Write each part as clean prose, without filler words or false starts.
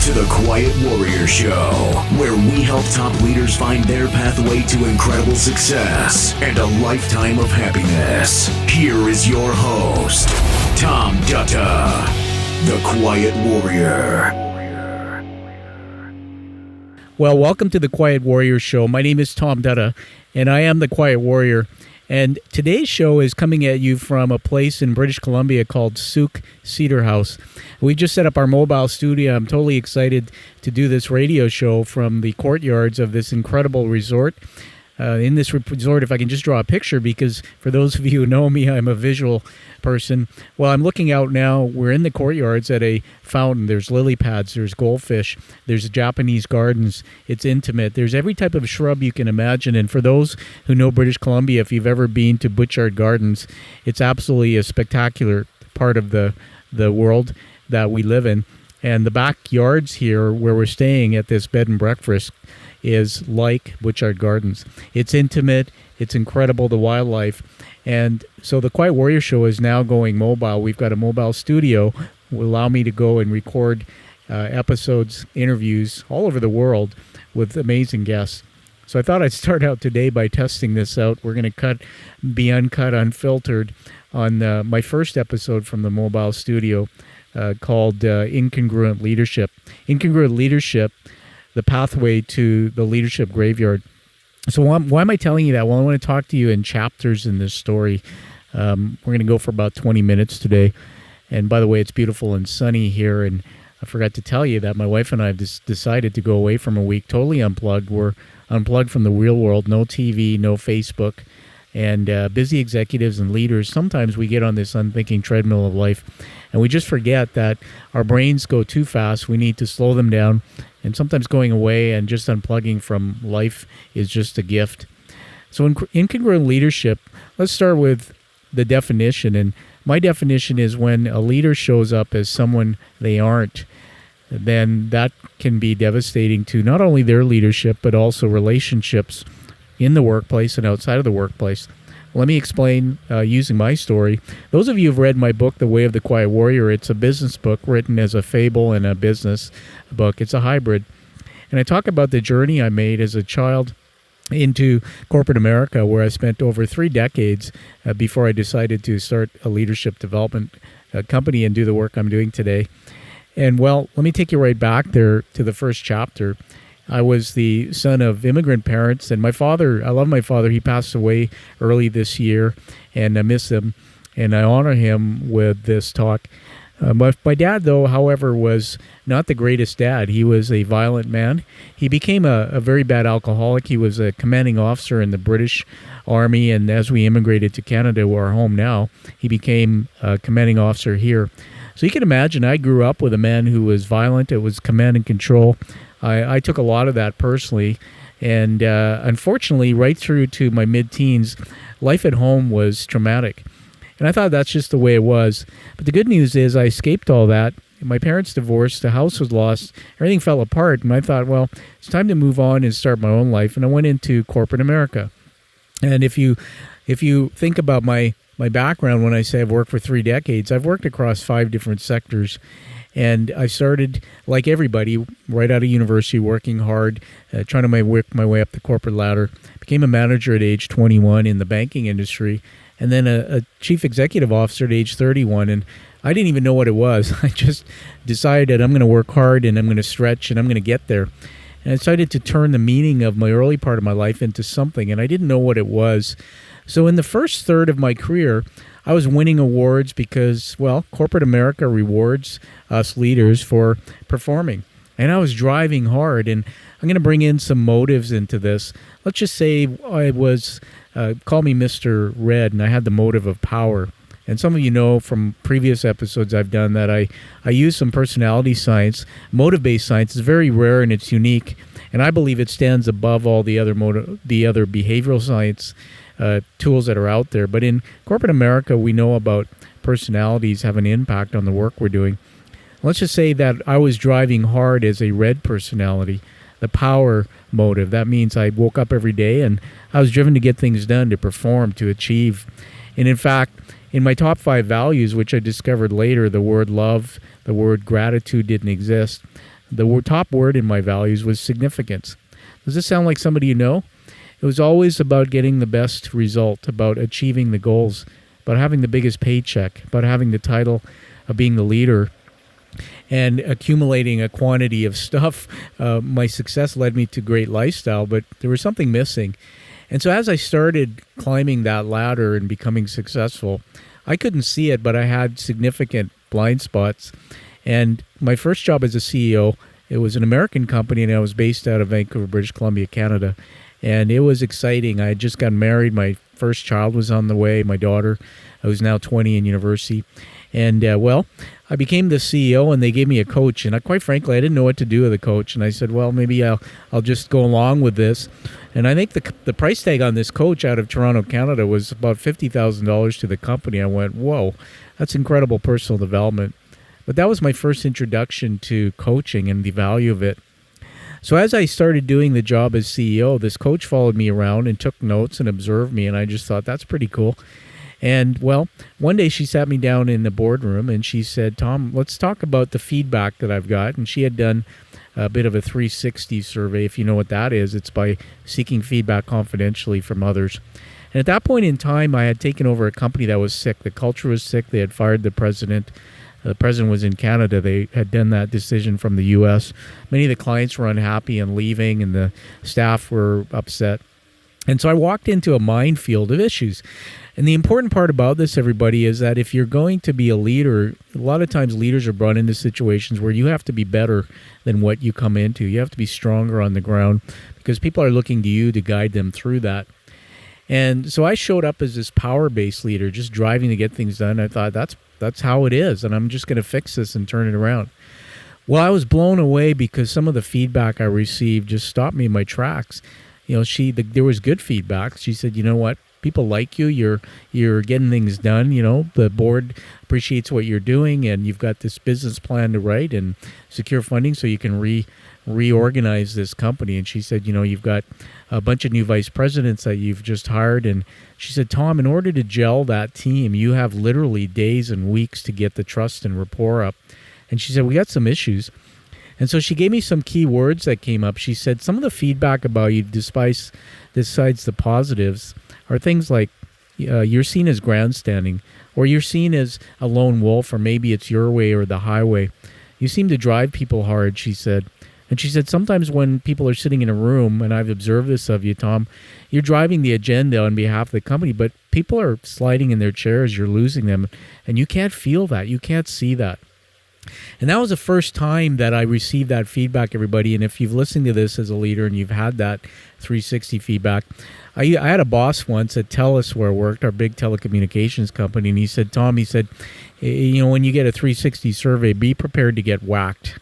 to the Quiet Warrior Show, where we help top leaders find their pathway to incredible success and a lifetime of happiness. Here is your host, Tom Dutta, the Quiet Warrior. Well, welcome to the Quiet Warrior Show. My name is Tom Dutta, and I am the Quiet Warrior. And today's show is coming at you from a place in British Columbia called Sooke Cedar House. We just set up our mobile studio. I'm totally excited to do this radio show from the courtyards of this incredible resort. In this resort, if I can just draw a picture, because for those of you who know me, I'm a visual person. Well, I'm looking out now. We're in the courtyards at a fountain. There's lily pads. There's goldfish. There's Japanese gardens. It's intimate. There's every type of shrub you can imagine. And for those who know British Columbia, if you've ever been to Butchart Gardens, it's absolutely a spectacular part of the world that we live in. And the backyards here where we're staying at this bed and breakfast is like Butchart Gardens. It's intimate. It's incredible, the wildlife. And so the Quiet Warrior Show is now going mobile. We've got a mobile studio will allow me to go and record episodes, interviews all over the world with amazing guests. So I thought I'd start out today by testing this out. We're going to be uncut, unfiltered on my first episode from the mobile studio called Incongruent Leadership. Incongruent Leadership, the pathway to the leadership graveyard. So why am I telling you that? Well, I want to talk to you in chapters in this story. We're going to go for about 20 minutes today. And by the way, it's beautiful and sunny here. And I forgot to tell you that my wife and I have decided to go away from a week totally unplugged. We're unplugged from the real world, no TV, no Facebook. And busy executives and leaders, sometimes we get on this unthinking treadmill of life and we just forget that our brains go too fast. We need to slow them down. And sometimes going away and just unplugging from life is just a gift. So incongruent leadership, let's start with the definition. And my definition is when a leader shows up as someone they aren't, then that can be devastating to not only their leadership, but also relationships in the workplace and outside of the workplace. Let me explain using my story. Those of you who've read my book, The Way of the Quiet Warrior, it's a business book written as a fable and a business book. It's a hybrid. And I talk about the journey I made as a child into corporate America, where I spent over 3 decades before I decided to start a leadership development company and do the work I'm doing today. And well, let me take you right back there to the first chapter. I was the son of immigrant parents, and my father, I love my father. He passed away early this year, and I miss him, and I honor him with this talk. My dad, though, however, was not the greatest dad. He was a violent man. He became a very bad alcoholic. He was a commanding officer in the British Army, and as we immigrated to Canada, our home now, he became a commanding officer here. So you can imagine I grew up with a man who was violent. It was command and control. I took a lot of that personally, and unfortunately, right through to my mid-teens, life at home was traumatic. And I thought that's just the way it was. But the good news is I escaped all that. My parents divorced, the house was lost, everything fell apart, and I thought, well, it's time to move on and start my own life, and I went into corporate America. And if you think about my background, when I say I've worked for 3 decades, I've worked across 5 different sectors. And I started, like everybody, right out of university, working hard, trying to work my way up the corporate ladder. Became a manager at age 21 in the banking industry, and then a chief executive officer at age 31. And I didn't even know what it was. I just decided I'm going to work hard, and I'm going to stretch, and I'm going to get there. And I decided to turn the meaning of my early part of my life into something, and I didn't know what it was. So in the first third of my career, I was winning awards because, well, corporate America rewards us leaders for performing. And I was driving hard, and I'm going to bring in some motives into this. Let's just say I was, call me Mr. Red, and I had the motive of power. And some of you know from previous episodes I've done that I use some personality science. Motive-based science is very rare and it's unique, and I believe it stands above all the other behavioral science tools that are out there. But in corporate America, we know about personalities have an impact on the work we're doing. Let's just say that I was driving hard as a red personality, the power motive. That means I woke up every day and I was driven to get things done, to perform, to achieve. And in fact, in my top 5 values, which I discovered later, the word love, the word gratitude didn't exist. The top word in my values was significance. Does this sound like somebody you know? It was always about getting the best result, about achieving the goals, about having the biggest paycheck, about having the title of being the leader, and accumulating a quantity of stuff. My success led me to great lifestyle, but there was something missing. And so as I started climbing that ladder and becoming successful, I couldn't see it, but I had significant blind spots. And my first job as a CEO, it was an American company, and I was based out of Vancouver, British Columbia, Canada. And it was exciting. I had just got married. My first child was on the way, my daughter, who's now 20 in university. And, I became the CEO, and they gave me a coach. And quite frankly, I didn't know what to do with a coach. And I said, well, maybe I'll just go along with this. And I think the price tag on this coach out of Toronto, Canada was about $50,000 to the company. I went, whoa, that's incredible personal development. But that was my first introduction to coaching and the value of it. So as I started doing the job as CEO, this coach followed me around and took notes and observed me. And I just thought, that's pretty cool. And, one day she sat me down in the boardroom and she said, Tom, let's talk about the feedback that I've got. And she had done a bit of a 360 survey. If you know what that is, it's by seeking feedback confidentially from others. And at that point in time, I had taken over a company that was sick. The culture was sick. They had fired the president. The president was in Canada. They had done that decision from the U.S. Many of the clients were unhappy and leaving, and the staff were upset. And so I walked into a minefield of issues. And the important part about this, everybody, is that if you're going to be a leader, a lot of times leaders are brought into situations where you have to be better than what you come into. You have to be stronger on the ground because people are looking to you to guide them through that. And so I showed up as this power-based leader, just driving to get things done. I thought, that's how it is, and I'm just going to fix this and turn it around. Well, I was blown away because some of the feedback I received just stopped me in my tracks. There was good feedback. She said, you know what? People like you. You're getting things done. The board appreciates what you're doing, and you've got this business plan to write and secure funding so you can reorganize this company. And she said, you've got a bunch of new vice presidents that you've just hired. And she said, Tom, in order to gel that team, you have literally days and weeks to get the trust and rapport up. And she said, we got some issues. And so she gave me some key words that came up. She said, some of the feedback about you, besides the positives, are things like you're seen as grandstanding, or you're seen as a lone wolf, or maybe it's your way or the highway. You seem to drive people hard, she said. And she said, sometimes when people are sitting in a room, and I've observed this of you, Tom, you're driving the agenda on behalf of the company, but people are sliding in their chairs, you're losing them, and you can't feel that, you can't see that. And that was the first time that I received that feedback, everybody. And if you've listened to this as a leader and you've had that 360 feedback, I had a boss once at TELUS where I worked, our big telecommunications company, and he said, Tom, when you get a 360 survey, be prepared to get whacked.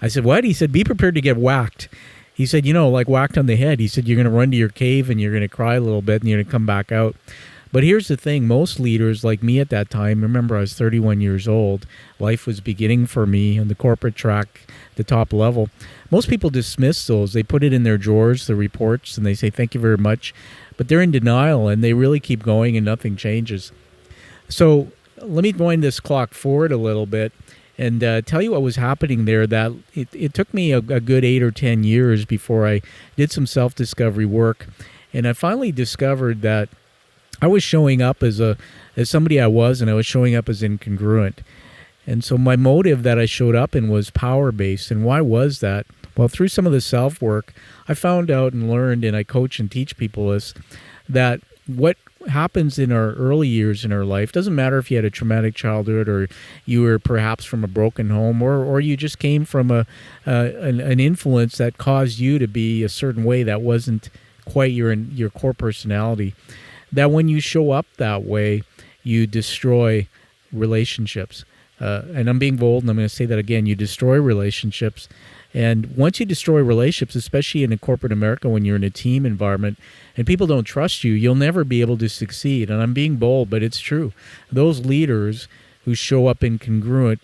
I said, what? He said, be prepared to get whacked. He said, like whacked on the head. He said, you're going to run to your cave and you're going to cry a little bit and you're going to come back out. But here's the thing, most leaders like me at that time, remember I was 31 years old, life was beginning for me on the corporate track, the top level. Most people dismiss those. They put it in their drawers, the reports, and they say, thank you very much. But they're in denial, and they really keep going, and nothing changes. So let me wind this clock forward a little bit and tell you what was happening there. That it took me a good 8 or 10 years before I did some self-discovery work. And I finally discovered that I was showing up as somebody I was, and I was showing up as incongruent. And so my motive that I showed up in was power-based. And why was that? Well, through some of the self-work, I found out and learned, and I coach and teach people this, that what happens in our early years in our life, doesn't matter if you had a traumatic childhood or you were perhaps from a broken home or you just came from an influence that caused you to be a certain way that wasn't quite your core personality, that when you show up that way, you destroy relationships. And I'm being bold, and I'm going to say that again. You destroy relationships. And once you destroy relationships, especially in a corporate America, when you're in a team environment and people don't trust you, you'll never be able to succeed. And I'm being bold, but it's true. Those leaders who show up incongruent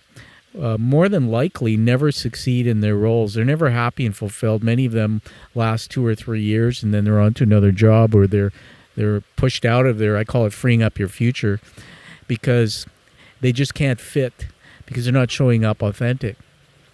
more than likely never succeed in their roles. They're never happy and fulfilled. Many of them last 2 or 3 years, and then they're on to another job, or they're pushed out of I call it freeing up your future, because they just can't fit, because they're not showing up authentic.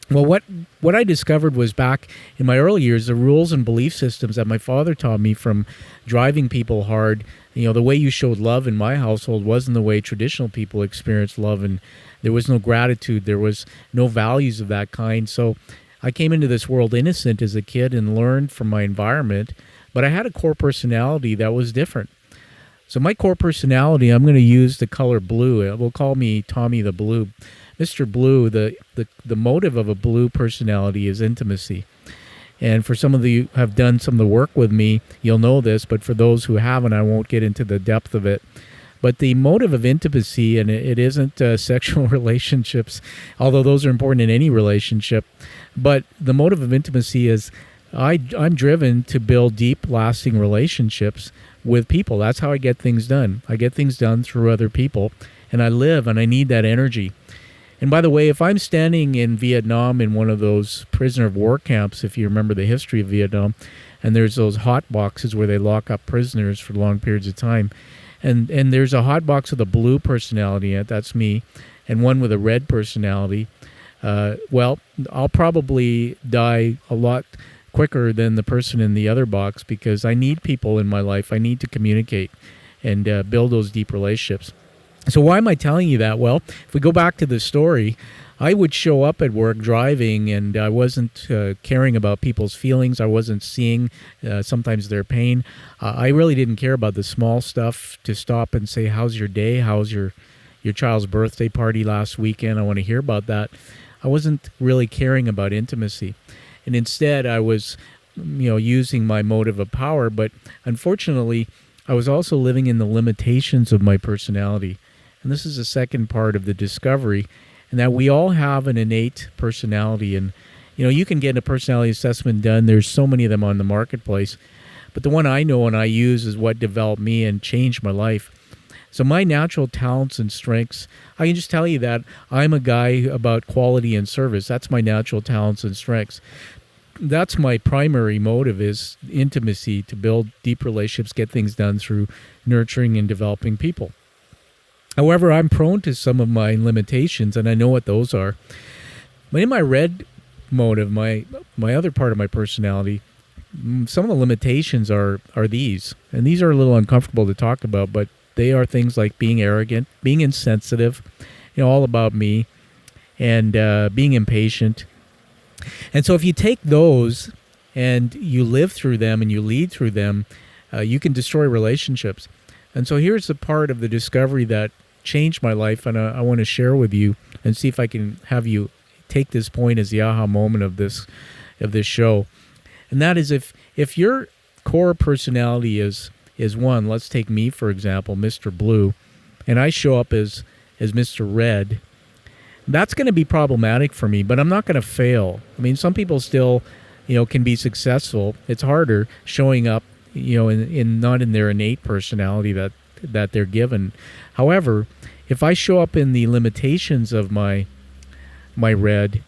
Well, what I discovered was back in my early years, the rules and belief systems that my father taught me from driving people hard. The way you showed love in my household wasn't the way traditional people experienced love, and there was no gratitude, there was no values of that kind. So I came into this world innocent as a kid and learned from my environment, but I had a core personality that was different. So my core personality, I'm going to use the color blue. We'll call me Tommy the Blue. Mr. Blue, the motive of a blue personality is intimacy. And for some of you who have done some of the work with me, you'll know this, but for those who haven't, I won't get into the depth of it. But the motive of intimacy, and it isn't sexual relationships, although those are important in any relationship, but the motive of intimacy is I'm driven to build deep, lasting relationships with people. That's how I get things done. I get things done through other people, and I live, and I need that energy. And by the way, if I'm standing in Vietnam in one of those prisoner of war camps, if you remember the history of Vietnam, and there's those hot boxes where they lock up prisoners for long periods of time, and there's a hot box with a blue personality in it, that's me, and one with a red personality, well, I'll probably die a lot quicker than the person in the other box because I need people in my life. I need to communicate and build those deep relationships. So why am I telling you that? Well, if we go back to the story, I would show up at work driving, and I wasn't caring about people's feelings. I wasn't seeing sometimes their pain. I really didn't care about the small stuff, to stop and say, how's your day? How's your child's birthday party last weekend? I want to hear about that. I wasn't really caring about intimacy. And instead, I was using my motive of power. But unfortunately, I was also living in the limitations of my personality. And this is the second part of the discovery, and that we all have an innate personality. And, you can get a personality assessment done. There's so many of them on the marketplace. But the one I know and I use is what developed me and changed my life. So my natural talents and strengths, I can just tell you that I'm a guy about quality and service. That's my natural talents and strengths. That's my primary motive, is intimacy, to build deep relationships, get things done through nurturing and developing people. However, I'm prone to some of my limitations, and I know what those are. But in my red motive, my other part of my personality, some of the limitations are these. And these are a little uncomfortable to talk about, but they are things like being arrogant, being insensitive, all about me, and being impatient. And so if you take those and you live through them and you lead through them, you can destroy relationships. And so here's the part of the discovery that changed my life, and I want to share with you and see if I can have you take this point as the aha moment of this show. And that is, if your core personality is one, let's take me for example, Mr. Blue, and I show up as Mr. Red, that's going to be problematic for me, but I'm not going to fail. I mean, some people still, can be successful. It's harder showing up, in not in their innate personality that they're given. However, if I show up in the limitations of my red,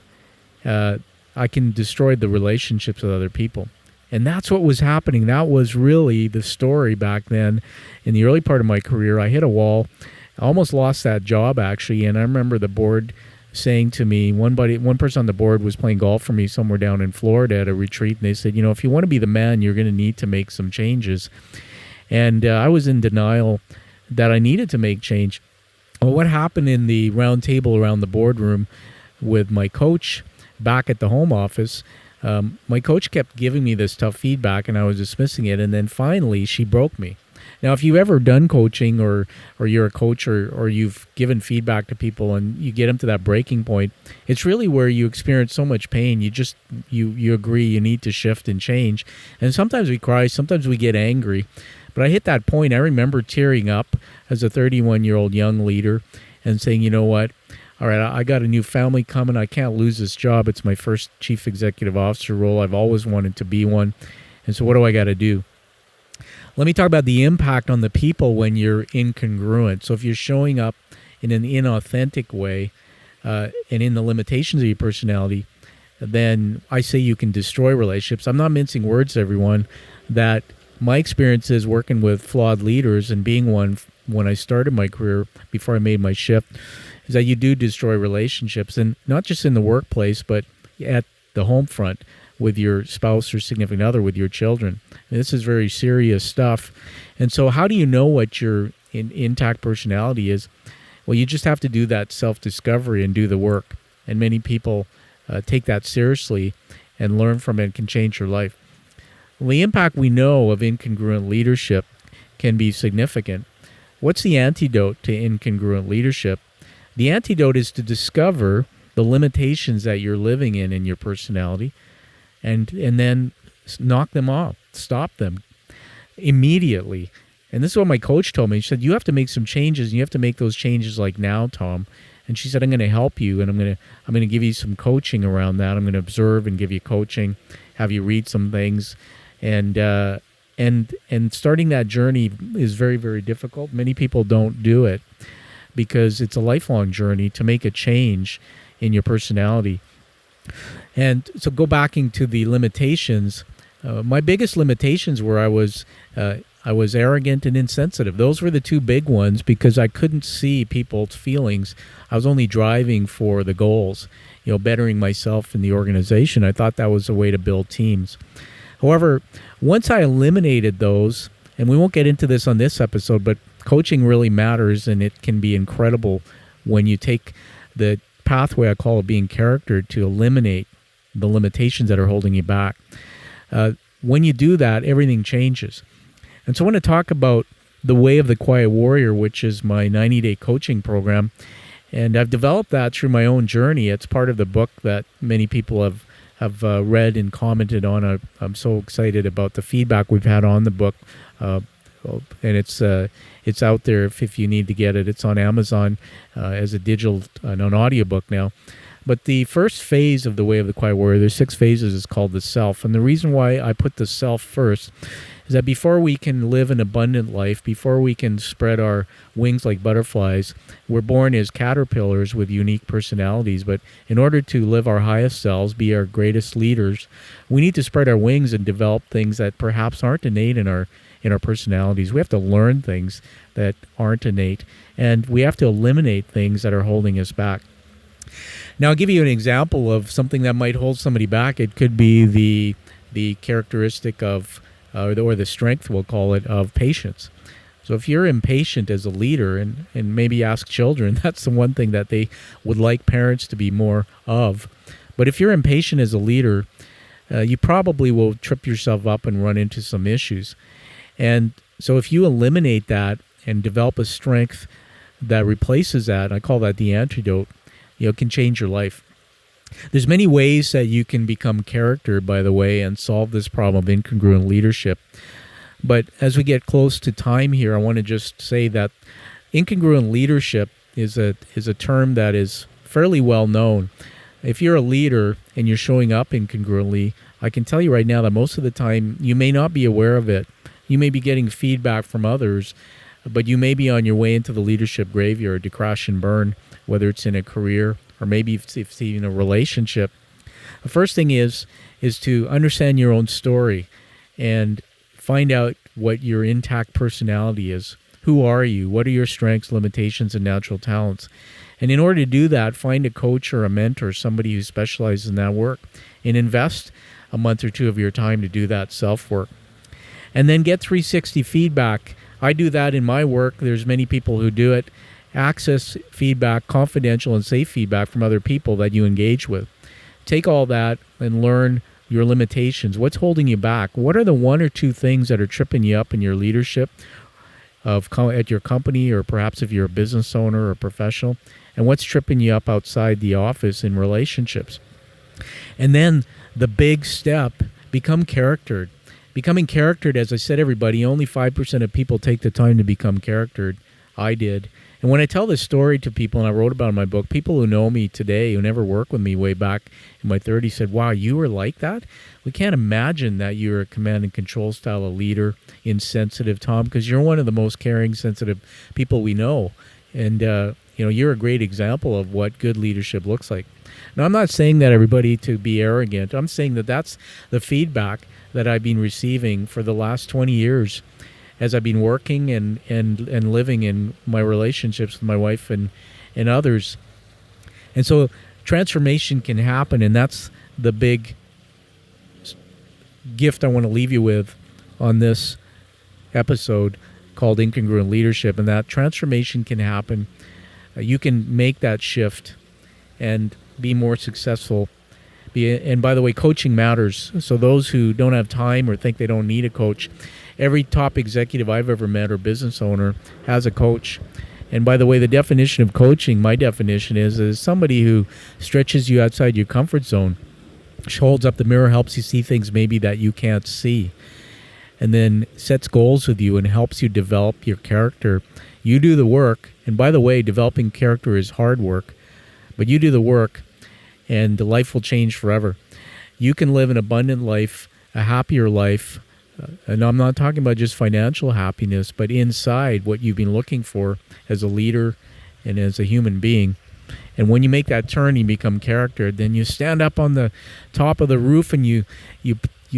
I can destroy the relationships with other people. And that's what was happening. That was really the story back then. In the early part of my career, I hit a wall. I almost lost that job, actually, and I remember the board saying to me, one person on the board was playing golf for me somewhere down in Florida at a retreat, and they said, if you want to be the man, you're going to need to make some changes. And I was in denial that I needed to make change. Well, what happened in the round table around the boardroom with my coach back at the home office, my coach kept giving me this tough feedback, and I was dismissing it, and then finally she broke me. Now, if you've ever done coaching or you're a coach or you've given feedback to people and you get them to that breaking point, it's really where you experience so much pain. You agree you need to shift and change. And sometimes we cry, sometimes we get angry. But I hit that point. I remember tearing up as a 31-year-old young leader and saying, you know what? All right, I got a new family coming. I can't lose this job. It's my first chief executive officer role. I've always wanted to be one. And so what do I got to do? Let me talk about the impact on the people when you're incongruent. So if you're showing up in an inauthentic way and in the limitations of your personality, then I say you can destroy relationships. I'm not mincing words, everyone. That my experience is working with flawed leaders and being one when I started my career before I made my shift is that you do destroy relationships, and not just in the workplace, but at the home front with your spouse or significant other, with your children. And this is very serious stuff. And so how do you know what your intact personality is? Well, you just have to do that self-discovery and do the work. And many people take that seriously and learn from it and can change your life. Well, the impact we know of incongruent leadership can be significant. What's the antidote to incongruent leadership? The antidote is to discover the limitations that you're living in your personality, and then knock them off, stop them immediately. And this is what my coach told me. She said, you have to make some changes, and you have to make those changes like now, Tom. And she said, I'm going to help you, and I'm going to give you some coaching around that. I'm going to observe and give you coaching, have you read some things, and starting that journey is very, very difficult. Many people don't do it because it's a lifelong journey to make a change in your personality. And so go back into the limitations. My biggest limitations were I was arrogant and insensitive. Those were the two big ones because I couldn't see people's feelings. I was only driving for the goals, bettering myself in the organization. I thought that was a way to build teams. However, once I eliminated those, and we won't get into this on this episode, but coaching really matters, and it can be incredible when you take the pathway, I call it being charactered, to eliminate the limitations that are holding you back. When you do that, everything changes. And so I want to talk about the Way of the Quiet Warrior, which is my 90-day coaching program. And I've developed that through my own journey. It's part of the book that many people have read and commented on. I'm so excited about the feedback we've had on the book. And it's out there if you need to get it. It's on Amazon as a digital, an audiobook now. But the first phase of the Way of the Quiet Warrior, there's 6 phases, is called the self. And the reason why I put the self first is that before we can live an abundant life, before we can spread our wings like butterflies, we're born as caterpillars with unique personalities. But in order to live our highest selves, be our greatest leaders, we need to spread our wings and develop things that perhaps aren't innate in our personalities. We have to learn things that aren't innate, and we have to eliminate things that are holding us back. Now, I'll give you an example of something that might hold somebody back. It could be the characteristic of, or the strength, we'll call it, of patience. So if you're impatient as a leader, and maybe ask children, that's the one thing that they would like parents to be more of. But if you're impatient as a leader, you probably will trip yourself up and run into some issues. And so if you eliminate that and develop a strength that replaces that, I call that the antidote, it can change your life. There's many ways that you can become character, by the way, and solve this problem of incongruent leadership. But as we get close to time here, I want to just say that incongruent leadership is a term that is fairly well known. If you're a leader and you're showing up incongruently, I can tell you right now that most of the time you may not be aware of it. You may be getting feedback from others, but you may be on your way into the leadership graveyard to crash and burn, whether it's in a career or maybe if it's even a relationship. The first thing is to understand your own story and find out what your intact personality is. Who are you? What are your strengths, limitations, and natural talents? And in order to do that, find a coach or a mentor, somebody who specializes in that work, and invest a month or 2 of your time to do that self-work. And then get 360 feedback. I do that in my work. There's many people who do it. Access feedback, confidential and safe feedback from other people that you engage with. Take all that and learn your limitations. What's holding you back? What are the 1 or 2 things that are tripping you up in your leadership at your company, or perhaps if you're a business owner or professional? And what's tripping you up outside the office in relationships? And then the big step, become charactered. Becoming charactered, as I said, everybody, only 5% of people take the time to become charactered. I did. And when I tell this story to people, and I wrote about it in my book, people who know me today, who never worked with me way back in my 30s, said, wow, you were like that? We can't imagine that you're a command and control style of leader, insensitive, Tom, because you're one of the most caring, sensitive people we know. And, you're a great example of what good leadership looks like. Now, I'm not saying that everybody to be arrogant. I'm saying that that's the feedback that I've been receiving for the last 20 years as I've been working and living in my relationships with my wife and others. And so transformation can happen, and that's the big gift I want to leave you with on this episode called Incongruent Leadership, and that transformation can happen. You can make that shift and be more successful. And by the way, coaching matters. So those who don't have time or think they don't need a coach, every top executive I've ever met or business owner has a coach. And by the way, the definition of coaching, my definition is somebody who stretches you outside your comfort zone, holds up the mirror, helps you see things maybe that you can't see, and then sets goals with you and helps you develop your character. You do the work. And by the way, developing character is hard work, but you do the work and the life will change forever. You can live an abundant life, a happier life, and I'm not talking about just financial happiness, but inside what you've been looking for as a leader and as a human being. And when you make that turn, you become character, then you stand up on the top of the roof and you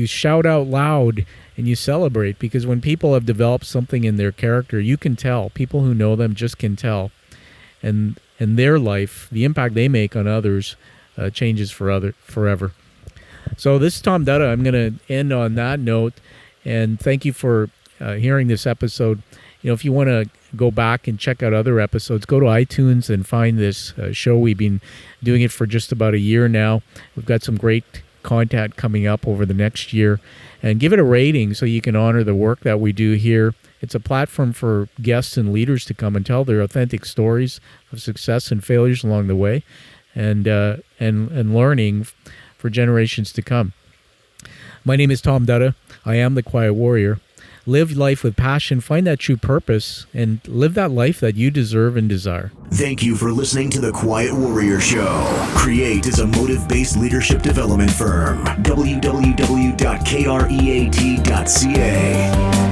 shout out loud and you celebrate, because when people have developed something in their character, you can tell. People who know them just can tell. And their life, the impact they make on others, changes forever. So this is Tom Dutta. I'm going to end on that note, and thank you for hearing this episode. If you want to go back and check out other episodes, go to iTunes and find this show. We've been doing it for just about a year now. We've got some great content coming up over the next year, and give it a rating so you can honor the work that we do here. It's a platform for guests and leaders to come and tell their authentic stories of success and failures along the way, and learning for generations to come. My name is Tom Dutta. I am the Quiet Warrior. Live life with passion, find that true purpose, and live that life that you deserve and desire. Thank you for listening to The Quiet Warrior Show. KRE-AT is a motive-based leadership development firm. www.KREAT.ca